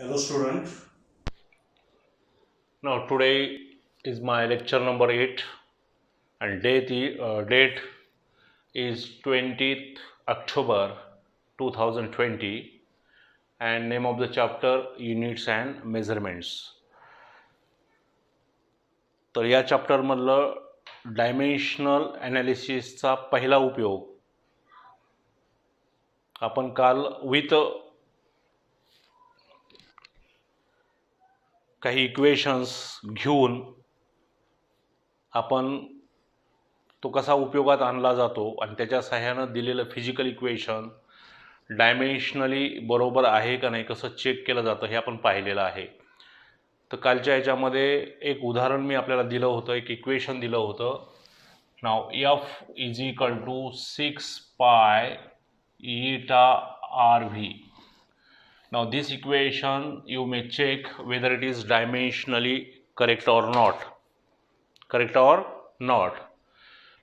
Hello student. Now today is my lecture number 8 and date is 20th October 2020 and name of the chapter units and measurements. तर या चॅप्टरमधलं dimensional ॲनालिसिसचा पहिला उपयोग आपण काल with काही equations घेऊन आपण तो कसा उपयोगात आणला जातो आणि त्याच्या सहाय्यानं दिलेलं फिजिकल इक्वेशन डायमेन्शनली बरोबर आहे का नाही कसं चेक केलं जातं हे आपण पाहिलेलं आहे. तर कालच्या ह्याच्यामध्ये एक उदाहरण मी आपल्याला दिलं होतं, एक इक्वेशन दिलं होतं. Now F is equal to 6 pi eta r v. Now this equation you may check whether it is dimensionally correct or not. Correct or not.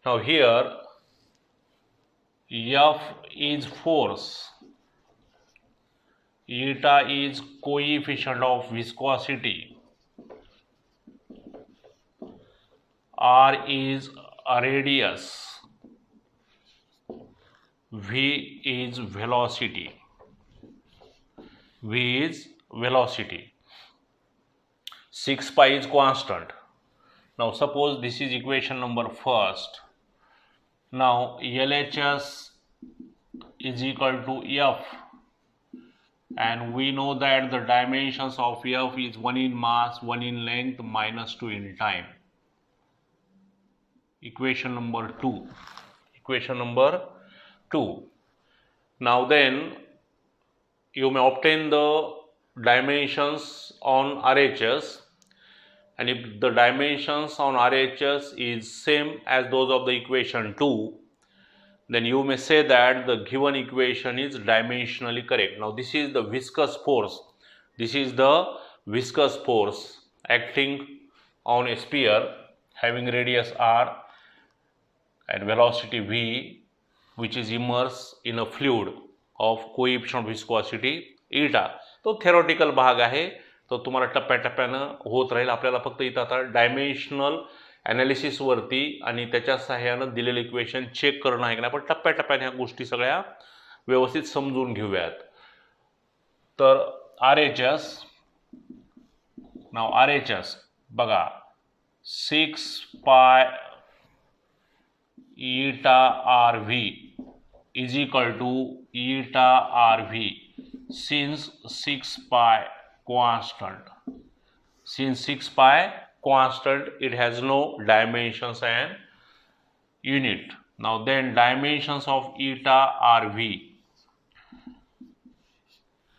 Now here F is force, eta is coefficient of viscosity, R is a radius, V is velocity. V is velocity. 6 pi is constant. Now suppose this is equation number first. Now LHS is equal to F and we know that the dimensions of F is 1 in mass, 1 in length, minus 2 in time. Equation number 2. Equation number 2. Now then you may obtain the dimensions on RHS, and if the dimensions on RHS is same as those of the equation 2, then you may say that the given equation is dimensionally correct. Now this is the viscous force. This is the viscous force acting on a sphere having radius r and velocity v, which is immersed in a fluid of coefficient viscosity eta. तो theoretical भाग आहे, तो तुम्हाला टप्प्याटप्प्यानं होत राहील. आपल्याला फक्त इथं आता डायमेन्शनल ॲनालिसिसवरती आणि त्याच्या सहाय्यानं दिलेलं इक्वेशन चेक करणं आहे की नाही, आपण टप्प्याटप्प्याने ह्या गोष्टी सगळ्या व्यवस्थित समजून घेऊयात. तर RHS, नाव RHS बघा 6 pi eta r v is equal to eta RV since 6 pi constant. Since 6 pi constant, it has no dimensions and unit. Now then dimensions of eta RV.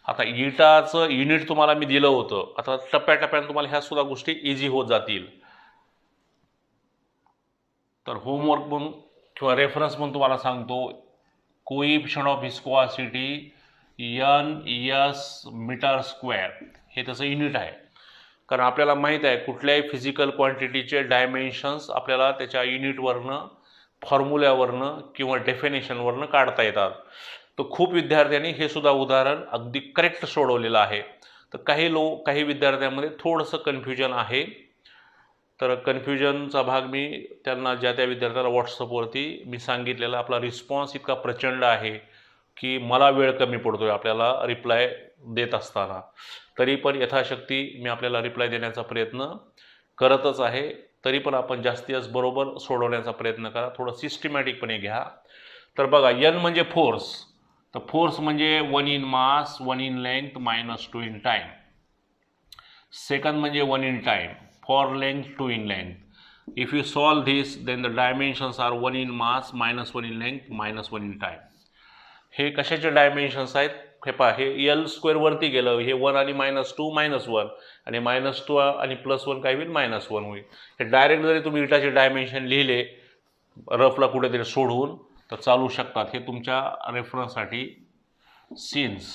आता ईटाचं युनिट तुम्हाला मी दिलं होतं. आता टप्प्याटप्प्याने तुम्हाला ह्या सुद्धा गोष्टी इझी होत जातील. तर होमवर्क म्हणून किंवा रेफरन्स म्हणून तुम्हाला सांगतो, coefficient of viscosity NS metre square हे त्याचं युनिट आहे. कारण आपल्याला माहीत आहे कुठल्याही फिजिकल क्वांटिटीचे डायमेन्शन्स आपल्याला त्याच्या युनिटवरनं, फॉर्म्युल्यावरनं किंवा डेफिनेशनवरनं काढता येतात. तर खूप विद्यार्थ्यांनी हे सुद्धा उदाहरण अगदी करेक्ट सोडवलेलं आहे. तर काही विद्यार्थ्यांमध्ये थोडंसं कन्फ्युजन आहे. तर कन्फ्युजनचा भाग मी त्यांना ज्या त्या विद्यार्थ्याला व्हॉट्सअपवरती मी सांगितलेला. आपला रिस्पॉन्स इतका प्रचंड आहे की मला वेळ कमी पडतो आहे आपल्याला रिप्लाय देत असताना. तरी पण यथाशक्ती मी आपल्याला रिप्लाय देण्याचा प्रयत्न करतच आहे. तरी पण आपण जास्तीत बरोबर सोडवण्याचा प्रयत्न करा, थोडं सिस्टमॅटिकपणे घ्या. तर बघा N म्हणजे फोर्स. तर फोर्स म्हणजे 1 in mass, 1 in length, minus 2 in time. Second म्हणजे 1 in time, for length 2 in length. If you solve this, then the dimensions are 1 in mass, minus 1 in length, minus 1 in time. हे कशाचे dimensions आहेत? हे पहा, हे L square वरती गेलं, हे 1 आणि -2 -1 आणि -2 आणि +1 काय होईल? -1 होईल. हे डायरेक्ट जरी तुम्ही इटाचे डायमेन्शन लिहिले रफला कुठेतरी सोडून तर चालू शकतात. हे तुमच्या रेफरन्ससाठी. Since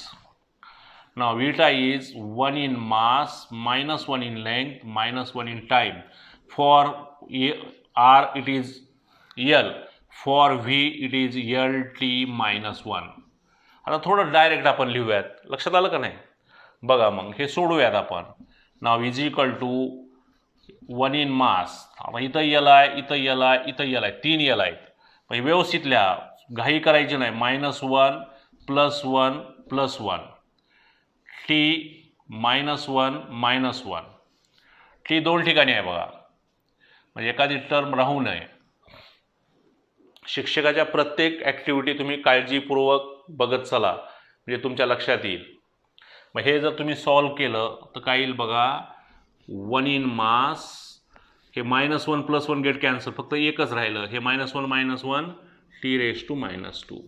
now eta is 1 in mass, minus 1 in length, minus 1 in time. For R it is L, for V it is LT minus 1. आता थोडं डायरेक्ट आपण लिहूयात. लक्षात आलं का नाही? बघा मग हे सोडूयात आपण. नाव इज इक्वल टू 1 इन मास. आता इथं यल आहे, इथं यल आहे, इथं यल आहे, 3 यल आहेत. म्हणजे व्यवस्थित लिहा, घाई करायची नाही. -1 +1 +1 टी -1 -1 टी 2 ठिकाणी आहे बघा, म्हणजे एखादी टर्म राहू नये. शिक्षकाच्या प्रत्येक ॲक्टिव्हिटी तुम्ही काळजीपूर्वक बघत चला, म्हणजे तुमच्या लक्षात येईल. मग हे जर तुम्ही सॉल्व केलं तर काय येईल बघा. 1 इन मास, हे -1 +1 गेट कॅन्सल, फक्त एकच राहिलं. हे -1 -1 t⁻².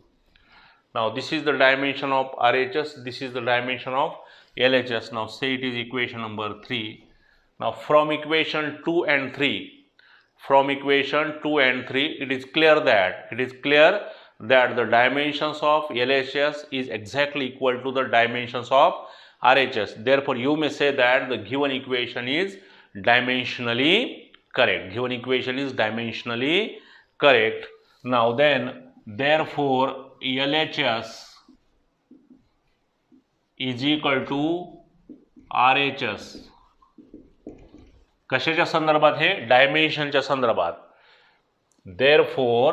Now this is the dimension of RHS, this is the dimension of LHS. Now say it is equation number 3. Now from equation 2 and 3, it is clear that the dimensions of LHS is exactly equal to the dimensions of RHS. Therefore you may say that the given equation is dimensionally correct. Now then, therefore LHS is equal to RHS. कशाच्या संदर्भात? हे डायमेन्शनच्या संदर्भात. Therefore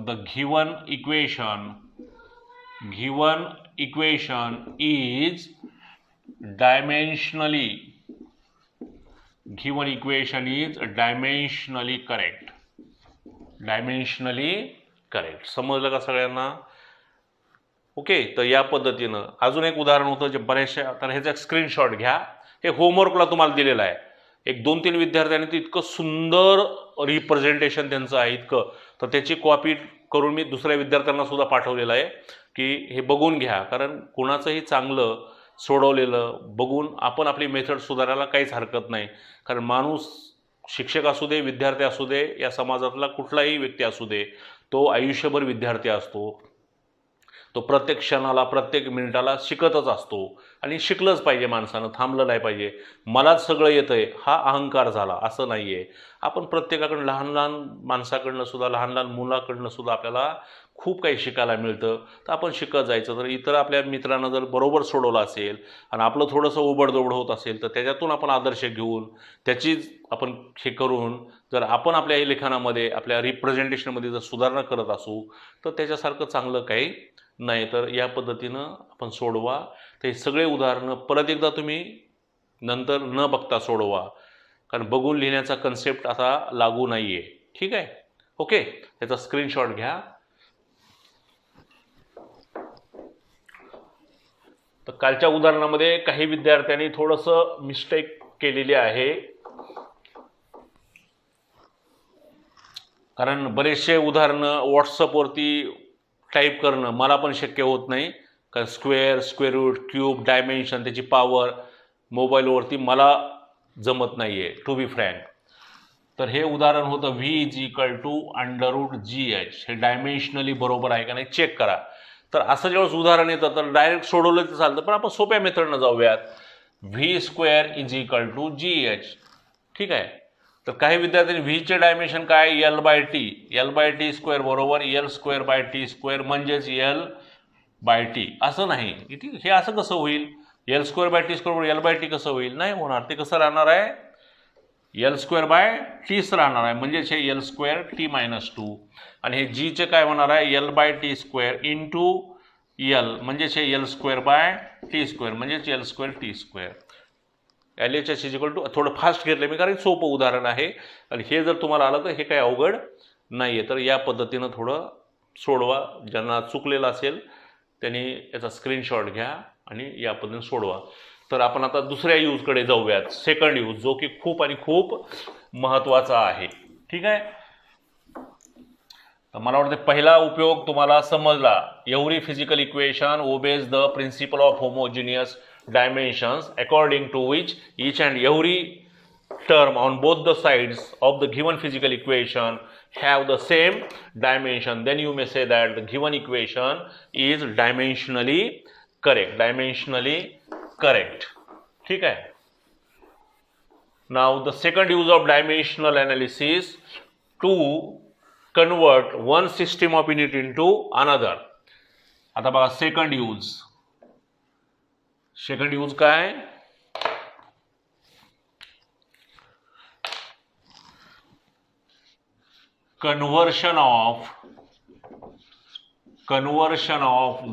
the given equation is dimensionally correct. समजलं का सगळ्यांना? Okay. तर या पद्धतीनं अजून एक उदाहरण होतं जे बऱ्याचशा, तर ह्याचा एक स्क्रीनशॉट घ्या. हे होमवर्कला तुम्हाला दिलेलं आहे. एक 2-3 विद्यार्थ्यांनी ते इतकं सुंदर रिप्रेझेंटेशन त्यांचं आहे इतकं, तर त्याची कॉपी करून मी दुसऱ्या विद्यार्थ्यांना सुद्धा पाठवलेलं आहे की हे बघून घ्या. कारण कुणाचंही चांगलं सोडवलेलं बघून आपण आपली मेथड सुधारायला काहीच हरकत नाही. कारण माणूस, शिक्षक असू दे, विद्यार्थी असू दे, या समाजातला कुठलाही व्यक्ती असू दे, तो आयुष्यभर विद्यार्थी असतो. तो प्रत्येक क्षणाला, प्रत्येक मिनिटाला शिकतच असतो. आणि शिकलंच पाहिजे माणसानं, थांबलं नाही पाहिजे. मलाच सगळं येतंय हा अहंकार झाला, असं नाही आहे. आपण प्रत्येकाकडून, लहान लहान माणसाकडनं सुद्धा, लहान लहान मुलाकडनं सुद्धा आपल्याला खूप काही शिकायला मिळतं. तर आपण शिकत जायचं. तर इतर आपल्या मित्रांना जर बरोबर सोडवलं असेल आणि आपलं थोडंसं उबडधोबड होत असेल तर त्याच्यातून आपण आदर्श घेऊन त्याचीच आपण हे करून जर आपण आपल्या लिखाणामध्ये, आपल्या रिप्रेझेंटेशनमध्ये जर सुधारणा करत असू तर त्याच्यासारखं चांगलं काही नाही. तर या पद्धतीनं आपण सोडवा. ते सगळे उदाहरणं परत एकदा तुम्ही नंतर न बघता सोडवा, कारण बघून लिहिण्याचा कन्सेप्ट आता लागू नाही आहे. ठीक आहे? ओके. त्याचा स्क्रीनशॉट घ्या. तर कालच्या उदाहरणामध्ये काही विद्यार्थ्यांनी थोडंसं मिस्टेक केलेली आहे, कारण बरेचसे उदाहरणं व्हॉट्सअपवरती टाईप करणं मला पण शक्य होत नाही. कारण square, square root, cube, dimension, त्याची पॉवर मोबाईलवरती मला जमत नाही आहे, टू बी फ्रँक. तर हे उदाहरण होतं v = √GH. हे डायमेन्शनली बरोबर आहे का नाही चेक करा. तर असं जेव्हा उदाहरण येतं तर डायरेक्ट सोडवलं तर चालतं, पण आपण सोप्या मेथडनं जाऊयात. v² = GH. ठीक आहे. तर काही विद्यार्थ्यांनी व्हीचे डायमेन्शन काय? L/T. L/T² बरोबर L² म्हणजेच L/T. असं नाही. हे असं कसं होईल? L²/T² L/T कसं होईल? नाही होणार. ते कसं राहणार आहे? L²/Tच राहणार आहे, म्हणजेच हे L²T-2. आणि हे जीचे काय होणार आहे? L/T² इंटू L, म्हणजेच हे L²/T², म्हणजेच L²T². LHS = थोडं फास्ट घेतलं मी कारण सोपं उदाहरण आहे. आणि हे जर तुम्हाला आलं तर हे काही अवघड नाही आहे. तर या पद्धतीनं थोडं सोडवा. ज्यांना चुकलेलं असेल त्यांनी याचा स्क्रीनशॉट घ्या आणि या पद्धतीने सोडवा. तर आपण आता दुसऱ्या यूजकडे जाऊयात, सेकंड यूज, जो की खूप आणि खूप महत्त्वाचा आहे. ठीक आहे. तर मला वाटतं पहिला उपयोग तुम्हाला समजला. Every physical equation obeys the principle of homogeneous dimensions according to which each and every term on both the sides of the given physical equation have the same dimension. Then you may say that the given equation is dimensionally correct. ठीक आहे. Now the second use of dimensional analysis to convert one system of unit into another. आता बघा second use. Second use काय? Conversion of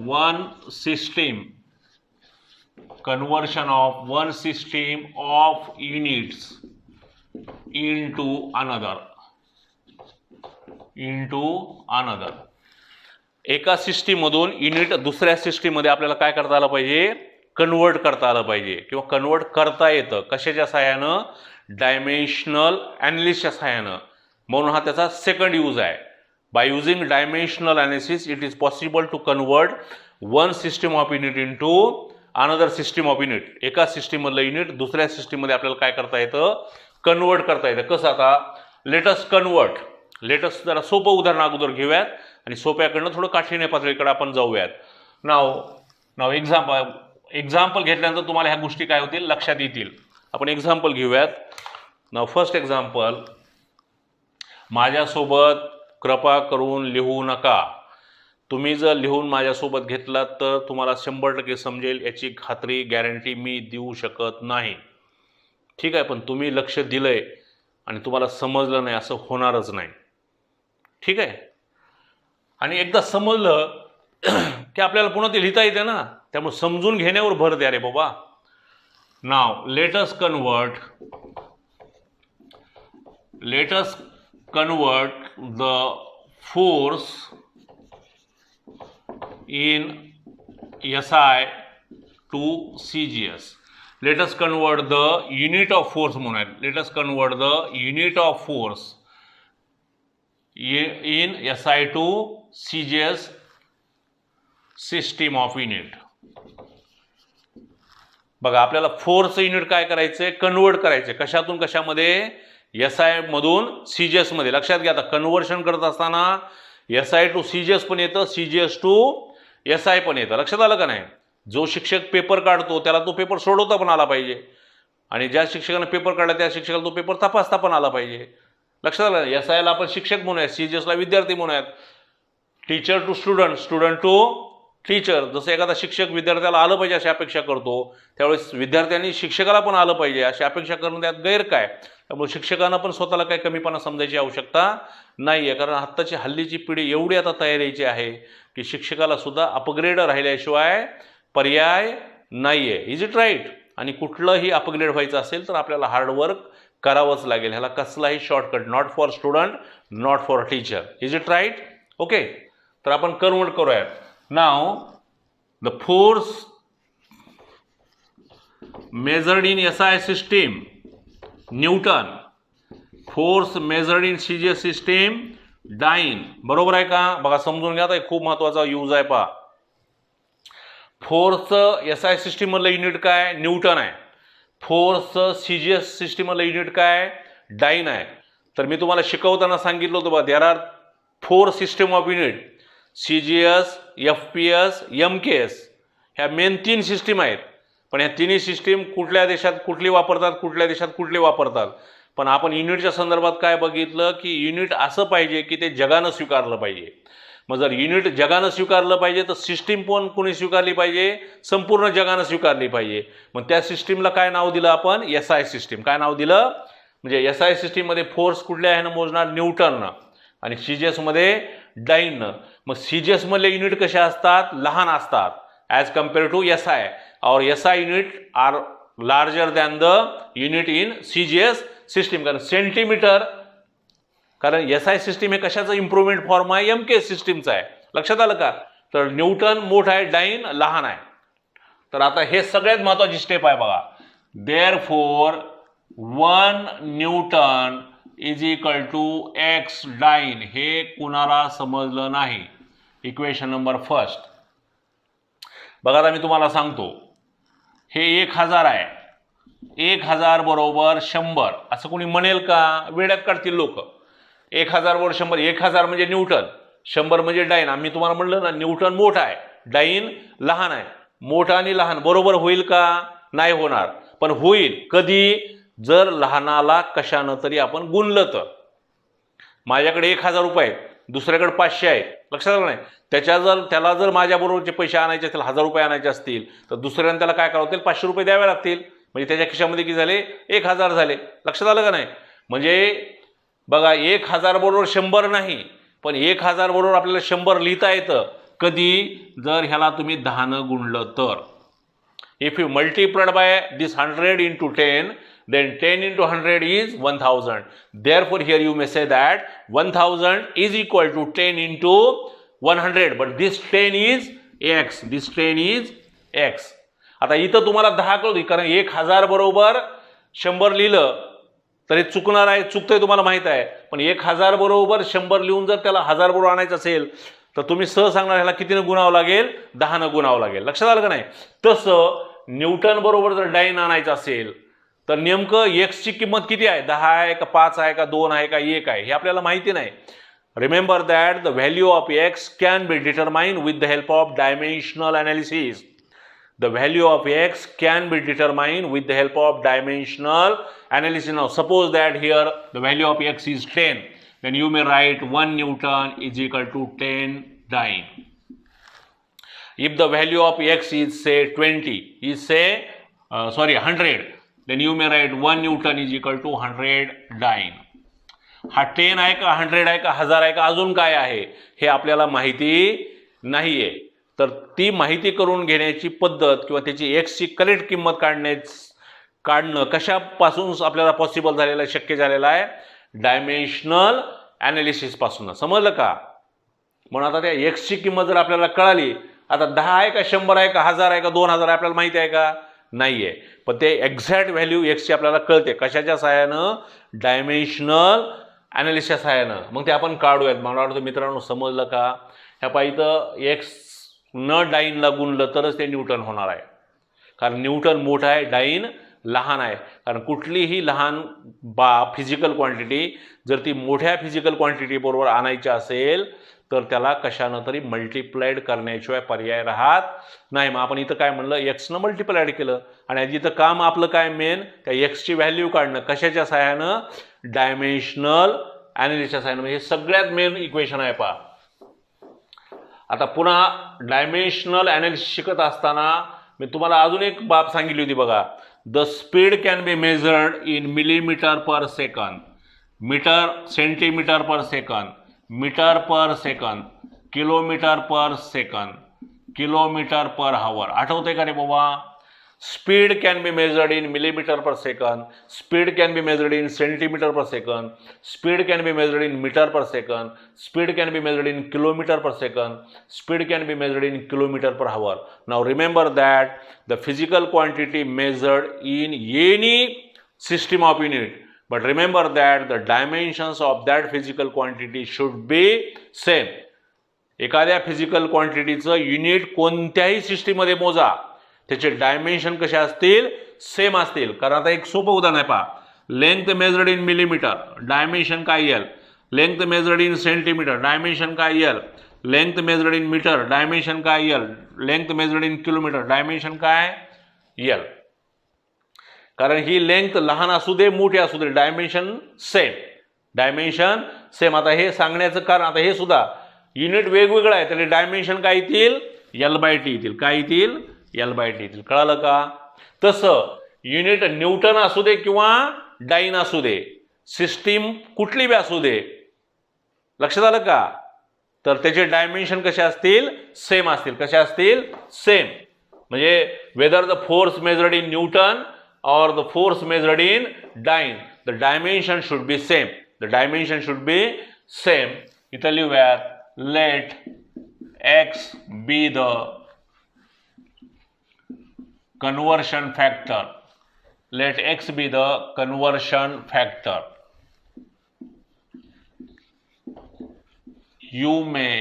one system of units into another. एका system मधून unit दुसऱ्या system मध्ये आपल्याला काय करता आलं पाहिजे? कन्वर्ट करता आलं पाहिजे किंवा कन्वर्ट करता येतं. कशाच्या सहाय्यानं? डायमेन्शनल ॲनालिसिसच्या सहाय्यानं. म्हणून हा त्याचा सेकंड यूज आहे. By using dimensional analysis it is possible to convert one system of unit into another system of unit. एका सिस्टीम मधलं युनिट दुसऱ्या सिस्टीम मध्ये आपल्याला काय करता येतं? कन्वर्ट करता येतं. कसं? आता लेटस कन्वर्ट. लेटस जरा सोपं उदाहरण अगोदर घेऊयात आणि सोप्याकडनं थोडं काठीण्य पातळीकडे आपण जाऊयात. नाव एक्झाम्पल घेतल्यानंतर तुम्हाला ह्या गोष्टी काय होतील? लक्षात येतील. आपण एक्झाम्पल घेऊयात. नाव फर्स्ट एक्झाम्पल, माझ्यासोबत कृपा करून लिहू नका. तुम्ही जर लिहून माझ्यासोबत घेतलात तर तुम्हाला 100% समजेल याची खात्री गॅरंटी मी देऊ शकत नाही. ठीक आहे, पण तुम्ही लक्ष दिलंय आणि तुम्हाला समजलं नाही असं होणारच नाही. ठीक आहे, आणि एकदा समजलं की आपल्याला पुन्हा ते लिहिता येते ना, त्यामुळे समजून घेण्यावर भर द्या रे बाबा. Now let us convert the force in SI to CGS. Let us convert the unit of force म्हणूया. Let us convert the unit of force in SI to CGS system of unit. बघा, आपल्याला force unit काय करायचंय? Convert करायचंय. कशातून कशामध्ये? SI मधून CGS मध्ये. लक्षात घ्या, आता कन्वर्शन करत असताना SI टू CGS पण येतं, CGS टू SI पण येतं. लक्षात आलं का नाही? जो शिक्षक पेपर काढतो त्याला तो पेपर सोडवता पण आला पाहिजे आणि ज्या शिक्षकाने पेपर काढला त्या शिक्षकाला तो पेपर तपासता पण आला पाहिजे. लक्षात आलं? SI ला आपण शिक्षक म्हणूयात, CGS ला विद्यार्थी म्हणूयात. Teacher to student, student to teacher. जसं एखादा शिक्षक विद्यार्थ्याला आलं पाहिजे अशी अपेक्षा करतो, त्यावेळेस विद्यार्थ्यांनी शिक्षकाला पण आलं पाहिजे अशी अपेक्षा करणं त्यात गैर काय? त्यामुळे शिक्षकांना पण स्वतःला काही कमीपणा समजायची आवश्यकता नाही आहे. कारण आत्ताची हल्लीची पिढी एवढी आता तयारीची आहे की शिक्षकाला सुद्धा अपग्रेड राहिल्याशिवाय पर्याय नाही आहे. Is it right? आणि कुठलंही अपग्रेड व्हायचं असेल तर आपल्याला हार्डवर्क करावंच लागेल. ह्याला कसलाही shortcut not for student, not for teacher. Is it right? Okay, तर आपण कन्वर्ट करूयात. Now the force measured in SI system newton, force measured in CGS system dyne. बरोबर आहे का? बघा, समजून घ्या, खूप महत्वाचा यूज आहे. पहा, फोर्स SI सिस्टीम मधलं युनिट काय? न्यूटन आहे. फोर्स CGS सिस्टीम मधलं युनिट काय? डाइन आहे. तर मी तुम्हाला शिकवताना सांगितलं होतं बघा, there are 4 system of unit, CGS, FPS, MKS. ह्या मेन 3 सिस्टीम आहेत. पण ह्या तिन्ही सिस्टीम कुठल्या देशात कुठली वापरतात, कुठल्या देशात कुठली वापरतात. पण आपण युनिटच्या संदर्भात काय बघितलं की युनिट असं पाहिजे की ते जगानं स्वीकारलं पाहिजे. मग जर युनिट जगानं स्वीकारलं पाहिजे तर सिस्टीम पण कोणी स्वीकारली पाहिजे? संपूर्ण जगानं स्वीकारली पाहिजे. मग त्या सिस्टीमला काय नाव दिलं आपण? SI system. काय नाव दिलं? म्हणजे SI सिस्टीम मध्ये फोर्स कुठल्या ह्यानं मोजणार? न्यूटननं. आणि CGS मध्ये डाइननं. मग CGS मधले युनिट कसे असतात? लहान असतात ॲज कम्पेअर टू SI. और SI unit are larger than the unit in CGS system. कारण सेंटीमीटर, कारण SI सिस्टीम हे कशाचं इम्प्रूव्हमेंट फॉर्म आहे? MKS सिस्टीमचा आहे. लक्षात आलं का? तर न्यूटन मोठा आहे, डाइन लहान आहे. तर आता हे सगळ्यात महत्वाची स्टेप आहे बघा. Therefore 1 newton is equal to X dyne. हे कुणाला समजलं नाही? Equation number first. बघा, आता मी तुम्हाला सांगतो, हे 1000 आहे. 1000 बरोबर 100 असं कोणी म्हणेल का? वेड्यात काढतील लोक. 1000 बरोबर 100. 1000 म्हणजे न्यूटन, 100 म्हणजे डाइन. आम्ही तुम्हाला म्हणलं ना, न्यूटन मोठा आहे, डाइन लहान आहे. मोठा आणि लहान बरोबर होईल का? नाही होणार. पण होईल कधी? जर लहानाला कशानं तरी आपण गुणलं तर. माझ्याकडे 1000 रुपये आहेत, दुसऱ्याकडे 500 आहे, लक्षात आलं नाही. त्याला जर माझ्याबरोबरचे पैसे आणायचे असतील, 1000 रुपये आणायचे असतील, तर दुसऱ्याने त्याला काय करावं लागतील, 500 रुपये द्यावे लागतील. म्हणजे त्याच्या खिशामध्ये किती झाले, 1000 झाले. लक्षात आलं का नाही. म्हणजे बघा 1000 बरोबर 100 नाही, पण 1000 बरोबर आपल्याला 100 लिहिता येतं. कधी, जर ह्याला तुम्ही 10 गुणलं तर. If you multiplied by this 100 into 10, then 10 into 100 is 1000. Therefore here you may say that 1000 is equal to 10 into 100, but this 10 is x, this 10 is x. आता इथं तुम्हाला 10 कळू, कारण 1000 बरोबर 100 लिहिलं तरी चुकणार आहे, चुकतंय तुम्हाला माहित आहे. पण 1000 बरोबर 100 लिहून जर त्याला 1000 बरोबर आणायचं असेल तर तुम्ही सहज सांगणार ह्याला कितीनं गुणावं लागेल, 10 गुणावं लागेल. लक्षात आलं का नाही. तसं न्यूटन बरोबर जर डाईन आणायचं असेल तर नेमकं एक्सची किंमत किती आहे, 10 आहे का 5 आहे का 2 आहे का 1 आहे, हे आपल्याला माहिती नाही. Remember that the value of x can be determined with the help of dimensional analysis. The value of x can be determined with the help of dimensional analysis. Now suppose that here the value of x is 10, then you may write 1 Newton is equal to 10 dyne. If the value of x is say 20, is say 100, then you may write 1 Newton is equal to 100 dyne. हा 10 आहे का 100 आहे का 1000 आहे का अजून काय आहे हे आपल्याला माहिती नाहीये. तर ती माहिती करून घेण्याची पद्धत किंवा त्याची एक्सची करेक्ट किंमत काढणं कशापासून आपल्याला पॉसिबल झालेलं आहे, शक्य झालेलं आहे, डायमेन्शनल ॲनालिसिस पासून. समजलं का. म्हणून आता त्या एक्सची किंमत जर आपल्याला कळाली, आता 10 आहे का 100 आहे का 1000 आहे का 2000 आहे आपल्याला माहिती आहे का, नाहीये. पण ते एक्झॅक्ट व्हॅल्यू एक्सची आपल्याला कळते कशाच्या सहाय्यानं, डायमेन्शनल ॲनालिसिसच्या सहाय्यानं. मग ते आपण काढूयात. मला वाटतं मित्रांनो समजलं का. ह्या पाहिजे एक्स न डाईनला गुणलं तरच ते न्यूटन होणार आहे, कारण न्यूटन मोठा आहे, डाईन लहान आहे. कारण कुठलीही लहान फिजिकल क्वांटिटी जर ती मोठ्या फिजिकल क्वांटिटी बरोबर आणायची असेल तर त्याला कशानं तरी मल्टिप्लाइड करण्याशिवाय पर्याय राहत नाही. मग आपण इथं काय म्हणलं, एक्सनं मल्टिप्लाइड केलं. आणि इथं काम आपलं काय मेन, त्या एक्सची व्हॅल्यू काढणं कशाच्या सहाय्यानं, डायमेन्शनल ॲनालिसिसच्या सहाय्यानं. म्हणजे सगळ्यात मेन इक्वेशन आहे पहा. आता पुन्हा डायमेन्शनल ॲनालिसिस शिकत असताना मी तुम्हाला अजून एक बाब सांगितली होती बघा. The speed can be measured in millimetre per second, metre centimetre per second, metre per second, kilometre per second, kilometre per hour. आठवतंय का रे बाबा. Speed can be measured in millimetre per second, speed can be measured in centimetre per second, speed can be measured in metre per second, speed can be measured in kilometre per second, speed can be measured in kilometre per hour. Now remember that the physical quantity measured in any system of unit, but remember that the dimensions of that physical quantity should be same. एखाद्या physical क्वांटिटीचं unit कोणत्याही सिस्टीममध्ये मोजा, त्याचे dimension कसे असतील, same असतील. कारण आता एक सोपं उदाहरण आहे पहा. Length measured in millimetre, dimension काय येईल. Length measured in centimetre, dimension काय येईल. Length measured in metre, dimension काय येईल. Length measured in kilometre, dimension काय येईल. कारण ही लेंथ लहान असू दे मोठी असू दे, डायमेन्शन सेम, डायमेन्शन सेम. आता हे सांगण्याचं कारण, आता हे सुद्धा युनिट वेगवेगळं आहे, त्याला डायमेन्शन काय येतील, L/T येतील. काय येतील, L/T येतील. कळालं का. तसं युनिट न्यूटन असू दे किंवा डाईन असू दे, सिस्टीम कुठली बी असू दे, लक्षात आलं का, तर त्याचे डायमेन्शन कसे असतील, सेम असतील. कसे असतील, सेम. म्हणजे whether the force measured in newton or the force measured in dyne, the dimension should be same. The dimension should be same. इथं लिहूयात, let x be the conversion factor. Let x be the conversion factor. You may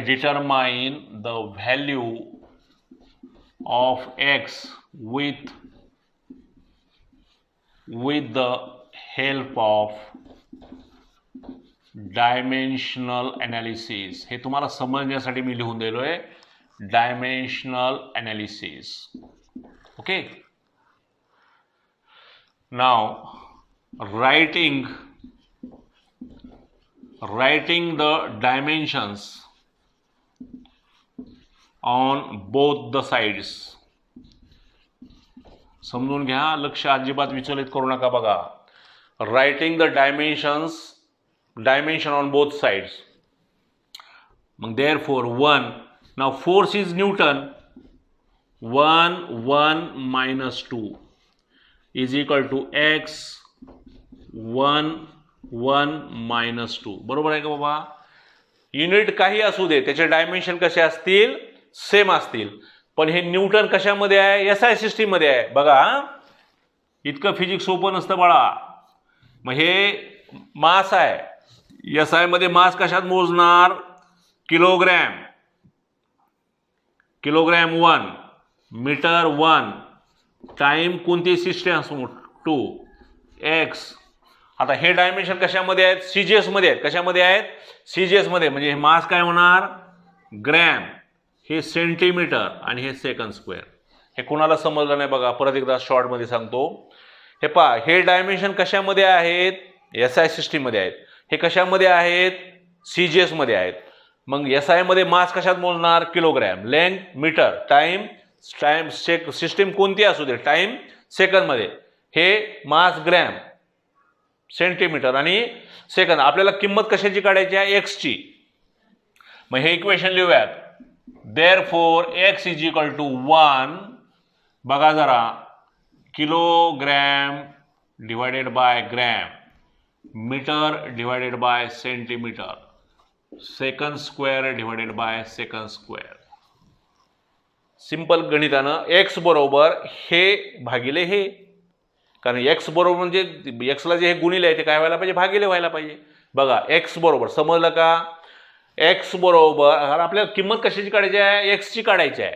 determine the value of x with the help of dimensional analysis. हे तुम्हाला समजण्यासाठी मी लिहून दिलोय, dimensional analysis. Okay. Now writing the dimensions on both the sides. समजून घ्या, लक्ष अजिबात विचलित करू नका बघा. Writing the dimension on both sides. मग therefore 1, now force is Newton, 1 minus 2 is equal to x 1 minus 2. बरोबर आहे का बाबा? युनिट काही असू दे, त्याचे डायमेन्शन कसे असतील? सेम असतील. पण हे न्यूटन कशामध्ये आहे? SI सिस्टीम मध्ये आहे. बघा, इतकं फिजिक्स सोपं नसतं बाळा. मग हे मास आहे, SI मध्ये मास कशात मोजणार? किलोग्रॅम 1, मीटर 1, टाइम कोणती सिस्टम 2, x. आता हे डायमेन्शन कशामध्ये आहेत? CGS मध्ये आहेत. कशामध्ये आहेत? CGS मध्ये. म्हणजे हे मास काय होणार? ग्रॅम, हे सेंटीमीटर आणि हे सेकंड स्क्वेअर. हे कोणाला समजलं नाही बघा, परत एकदा शॉर्ट मध्ये सांगतो. हे पहा, हे डायमेन्शन कशामध्ये आहेत? SI सिस्टीम मध्ये आहेत. हे कशामध्ये आहेत? CGS मध्ये आहेत. मग SI मध्ये मास कशात मोजणार? Kilogram, length metre, time system कोणती असू दे, टाइम सेकंद मध्ये. हे मास ग्रॅम, सेंटीमीटर आणि सेकंद. आपल्याला किंमत कशाची काढायची आहे? x ची. मग हे इक्वेशन लिहूयात. therefore x is equal to 1, बघा जरा, kilogram divided by gram, metre divided by centimetre, second square divided by second square. Simple गणितानं x बरोबर हे भागिले हे. कारण x बरोबर म्हणजे x ला जे हे गुणिले आहे ते काय व्हायला पाहिजे? भागिले व्हायला पाहिजे. बघा, x बरोबर, समजलं का? x बरोबर, आपल्याला किंमत कशाची काढायची आहे? x ची काढायची आहे.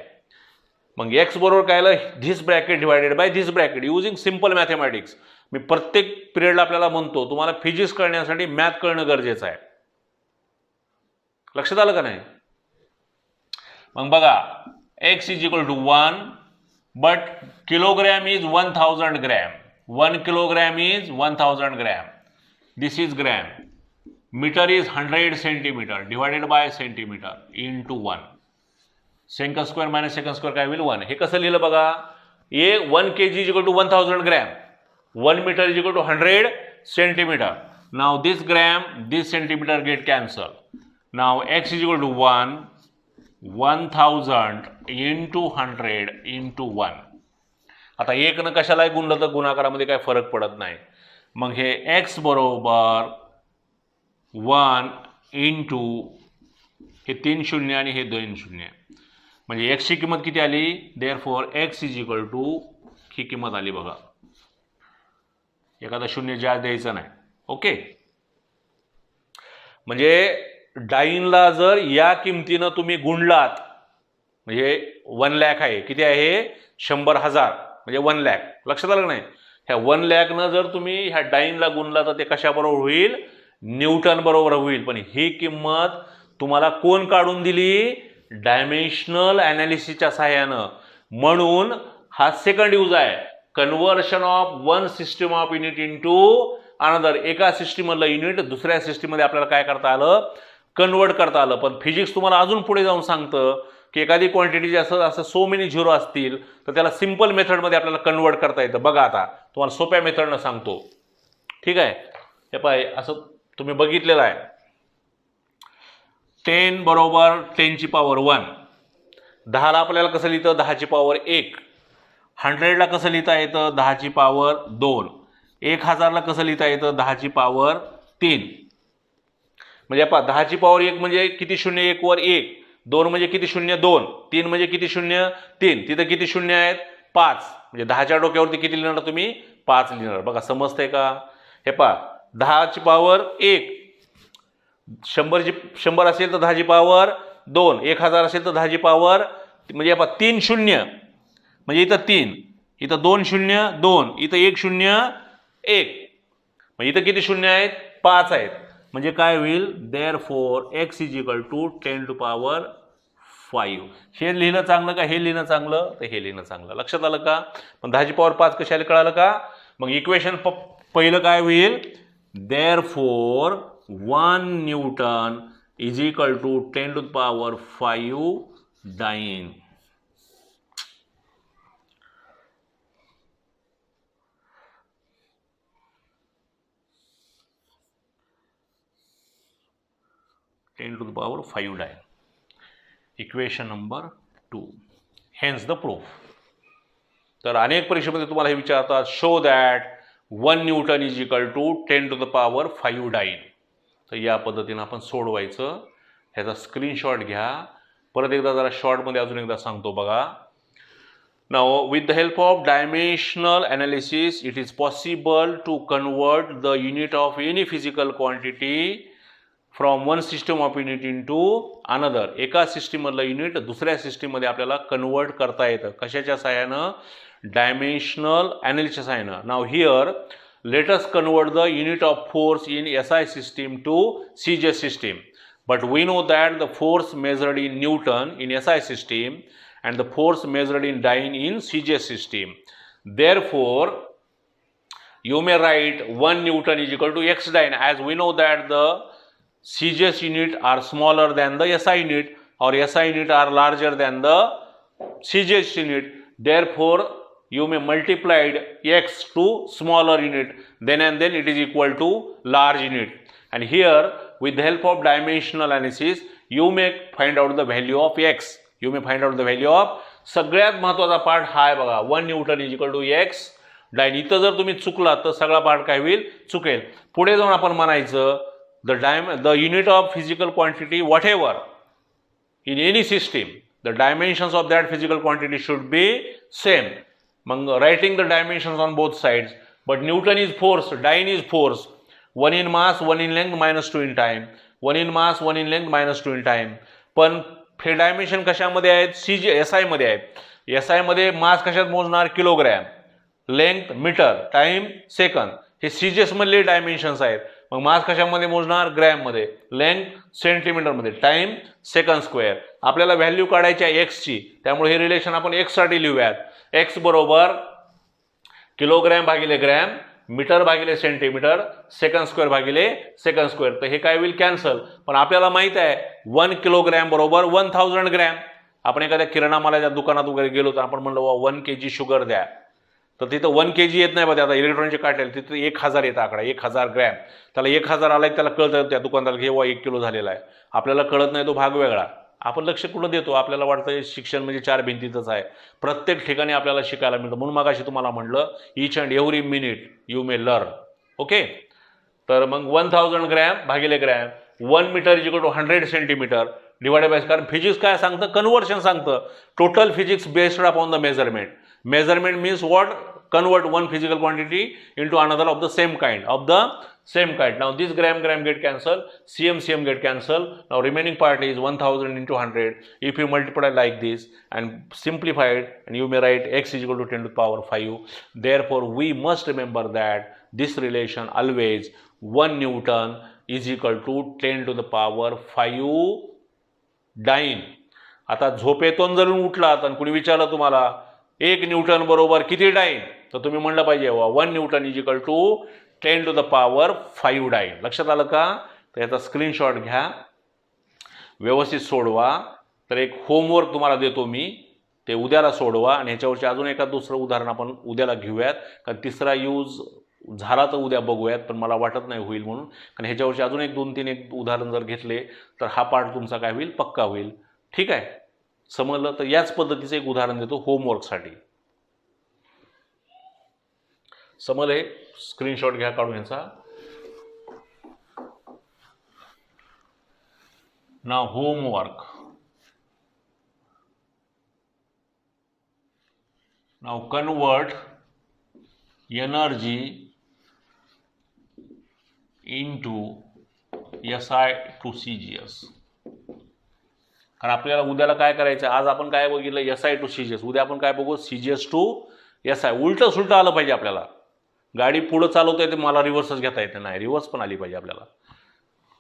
मग x बरोबर काय आलं? This bracket divided by this bracket, using simple mathematics. मी प्रत्येक पिरियडला आपल्याला म्हणतो, तुम्हाला फिजिक्स कळण्यासाठी मॅथ कळणं गरजेचं आहे. लक्षात आलं का नाही? मग बघा, x is equal to 1, but kilogram is 1000 gram. 1 kilogram is 1000 gram. This is gram. Metre is 100 centimetre divided by centimetre into 1. Second square minus second square काय होईल? 1. हे कसं लिहिलं बघा? 1 kg is equal to 1000 gram, 1 metre is equal to 100 centimetre. Now this gram, this centimetre get cancel. Now x is equal to 1, 1000 into 100 into 1. आता 1 न कशाला गुणलं तर गुणाकारामध्ये काय फरक पडत नाही. मग हे x बरोबर 1 इंटू हे 3 शून्य आणि हे 2 शून्य. म्हणजे x ची किंमत किती आली? therefore x is equal to ही किंमत आली बघा. एखादा शून्य जास्त द्यायचं नाही. ओके. म्हणजे डाईनला जर या किमतीनं तुम्ही गुणलात, म्हणजे 1 लाख आहे, किती आहे? 100,000 म्हणजे 1 लाख. लक्षात आलं नाही? ह्या 1 लाखनं जर तुम्ही ह्या डाईनला गुणला तर ते कशाबरोबर होईल? न्यूटन बरोबर होईल. पण ही किंमत तुम्हाला कोण काढून दिली? डायमेन्शनल ॲनालिसिसच्या सहाय्यानं. म्हणून हा सेकंड यूज आहे, conversion of one system of unit into another. एका सिस्टीम मधलं युनिट दुसऱ्या सिस्टीम मध्ये आपल्याला काय करता आलं? कन्वर्ट करता आलं. पण फिजिक्स तुम्हाला अजून पुढे जाऊन सांगतं की एखादी क्वांटिटी असं सो मेनी झिरो असतील तर त्याला सिंपल मेथडमध्ये आपल्याला कन्वर्ट करता येतं. बघा, आता तुम्हाला सोप्या मेथडनं सांगतो. ठीक आहे? हे पाय, असं तुम्ही बघितलेलं आहे. 10 बरोबर 10 ची पॉवर 1. 10 ला आपल्याला कसं लिहितं? 10 ची पॉवर 1. 100 ला कसं लिहिता येतं? 10 ची पॉवर 2. 1000 ला कसं लिहिता येतं? 10 ची पॉवर 3. म्हणजे पहा, 10 ची पॉवर 1 म्हणजे किती शून्य? 1 वर 1. 2 म्हणजे किती शून्य? 2. 3 म्हणजे किती शून्य? 3. तिथं किती शून्य आहेत? 5. म्हणजे 10च्या डोक्यावरती किती लिहिणार तुम्ही? 5 लिहिणार. बघा, समजतंय का? हे पहा, 10 ची पॉवर 1, 100 असेल तर 10 ची पॉवर 2, 1000 असेल तर 10 ची पॉवर, म्हणजे पहा 3 शून्य, म्हणजे इथं 3, इथं 2 शून्य 2, इथं 1 शून्य 1, म्हणजे इथं किती शून्य आहेत? 5 आहेत. म्हणजे काय होईल? therefore x is equal to 10 to power 5. हे लिहिणं चांगलं का हे लिहिणं चांगलं? तर हे लिहिणं चांगलं. लक्षात आलं का? पण 10 ची पॉवर 5 कशाला कळालं का? मग इक्वेशन पहिलं काय होईल, therefore 1 newton is equal to 10 to the power 5 dyne. Equation number 2. Hence the proof. तर अनेक परीक्षेमध्ये तुम्हाला हे विचारतात, show that 1 newton is equal to 10 to the power 5 dyne. तर या पद्धतीनं आपण सोडवायचं. ह्याचा स्क्रीनशॉट घ्या. परत एकदा जरा शॉर्टमध्ये अजून एकदा सांगतो बघा. Now, with the help of dimensional analysis, it is possible to convert the unit of any physical quantity from one system of unit into another. एका सिस्टीम मधलं युनिट दुसऱ्या सिस्टीम मध्ये आपल्याला कन्वर्ट करता येतं. कशाच्या सहाय्यानं? डायमेन्शनल एनालिसिसच्या सहाय्यानं. Now here let us convert the unit of force in SI system to CJ system. But we know that the force measured in Newton in SI system and the force measured in dyne in CJ system. Therefore, you may write 1 Newton is equal to X dyne, as we know that the CJ's unit are smaller than the SI unit, or SI unit are larger than the CJ's unit. Therefore, you may multiply X to smaller unit, then and then it is equal to large unit. And here, with the help of dimensional analysis, you may find out the value of X. You may find out the value of, सगळ्यात महत्त्वाचा part हा आहे बघा, 1 newton is equal to X dyne. इथं जर तुम्ही चुकलात तर सगळा पार्ट काय होईल? चुकेल. पुढे जाऊन आपण म्हणायचं the unit of physical quantity whatever in any system, the dimensions of that physical quantity should be same. मग writing the dimensions on both sides, but Newton is force, dyne is force, 1 in mass 1 in length minus 2 in time, 1 in mass 1 in length minus 2 in time. पण हे dimension कशामध्ये आहेत? SI मध्ये आहेत. SI मध्ये mass कशात मोजणार? Kilogram, length metre, time सेकंद. हे CJS मधले डायमेन्शन्स आहेत. मग मास कशामध्ये मोजणार? ग्रॅम मध्ये, लेंथ सेंटीमीटर मध्ये, टाइम सेकंड स्क्वेअर. आपल्याला व्हॅल्यू काढायची आहे X ची, त्यामुळे हे रिलेशन आपण X साठी लिहूयात. X बरोबर किलोग्रॅम भागिले ग्रॅम, मीटर भागिले सेंटीमीटर, सेकंड स्क्वेअर भागिले सेकंड स्क्वेअर. तर हे काय होईल? कॅन्सल. पण आपल्याला माहित आहे 1 किलोग्रॅम बरोबर 1000 ग्रॅम. आपण एखाद्या किराणा मालाच्या दुकानात वगैरे गेलो तर आपण म्हणलं 1 kg शुगर द्या, तर तिथं 1 kg येत नाही. बघा आता इलेक्ट्रॉनिकचे काटेल तिथं 1000 येतं आकडा, 1000 ग्रॅम. त्याला 1000 आलाय, त्याला कळतं त्या दुकानदार हे 1 किलो झालेला आहे. आपल्याला कळत नाही, तो भाग वेगळा. आपण लक्ष कुठं देतो? आपल्याला वाटतं शिक्षण म्हणजे 4 भिंतीतच आहे. प्रत्येक ठिकाणी आपल्याला शिकायला मिळतं. म्हणून मगाशी तुम्हाला म्हटलं each and every minute you may learn. Okay. तर मग 1000 ग्रॅम भागिले gram, 1 metre is equal to 100 centimetre divided by, कारण फिजिक्स काय सांगतं? कन्व्हर्शन सांगतं. Total physics based upon the measurement. Measurement means what? Convert one physical quantity into another of the same kind. Now this gram get cancelled, cm get cancelled. Now remaining part is 1000 into 100. If you multiply like this and simplify it, and you may write X is equal to 10 to the power 5. Therefore, we must remember that this relation always 1 Newton is equal to 10 to the power 5 dyne. आता झोपेतून जर उठलात आणि कुणी विचारलं तुम्हाला 1 Newton बरोबर किती dine, तर तुम्ही म्हणलं पाहिजे 1 newton is equal to 10 to the power 5 dyne. लक्षात आलं का? तर याचा स्क्रीनशॉट घ्या, व्यवस्थित सोडवा. तर एक होमवर्क तुम्हाला देतो मी, ते उद्याला सोडवा. आणि ह्याच्यावरचे अजून एका दुसरं उदाहरण आपण उद्याला घेऊयात, कारण तिसरा यूज झाला तर उद्या बघूयात, पण मला वाटत नाही होईल म्हणून. कारण ह्याच्यावरचे अजून 1-2-3 उदाहरण जर घेतले तर हा पार्ट तुमचा काय होईल? पक्का होईल. ठीक आहे, समजलं? तर याच पद्धतीचं एक उदाहरण देतो होमवर्कसाठी. समजले? स्क्रीनशॉट घ्या काढून ह्याचा. Now homework. Now convert energy into SI to CGS. कारण आपल्याला उद्याला काय करायचं? आज आपण काय बघितलं? SI to CGS. उद्या आपण काय बघू? CGS to SI. उलटं सुलटं आलं पाहिजे आपल्याला. गाडी पुढं चालवता येते, मला रिव्हर्सच घेता येते नाही, रिव्हर्स पण आली पाहिजे आपल्याला.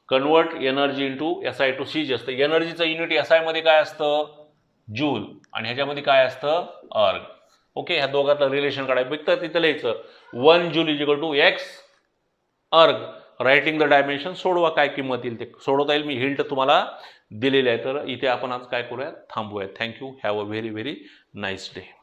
Convert energy into SI to CGS. तर एनर्जीचं युनिट SI मध्ये काय असतं? जूल, आणि ह्याच्यामध्ये काय असतं? अर्ग. ओके, ह्या दोघातलं रिलेशन काढायचं. फक्त तिथं लिहायचं 1 joule is equal to x erg, writing the dimension, सोडवा काय किंमत येईल ते सोडवता येईल. मी हिंट तुम्हाला दिलेली आहे. तर इथे आपण आज काय करूया, थांबूया. Thank you. Have a very very nice day.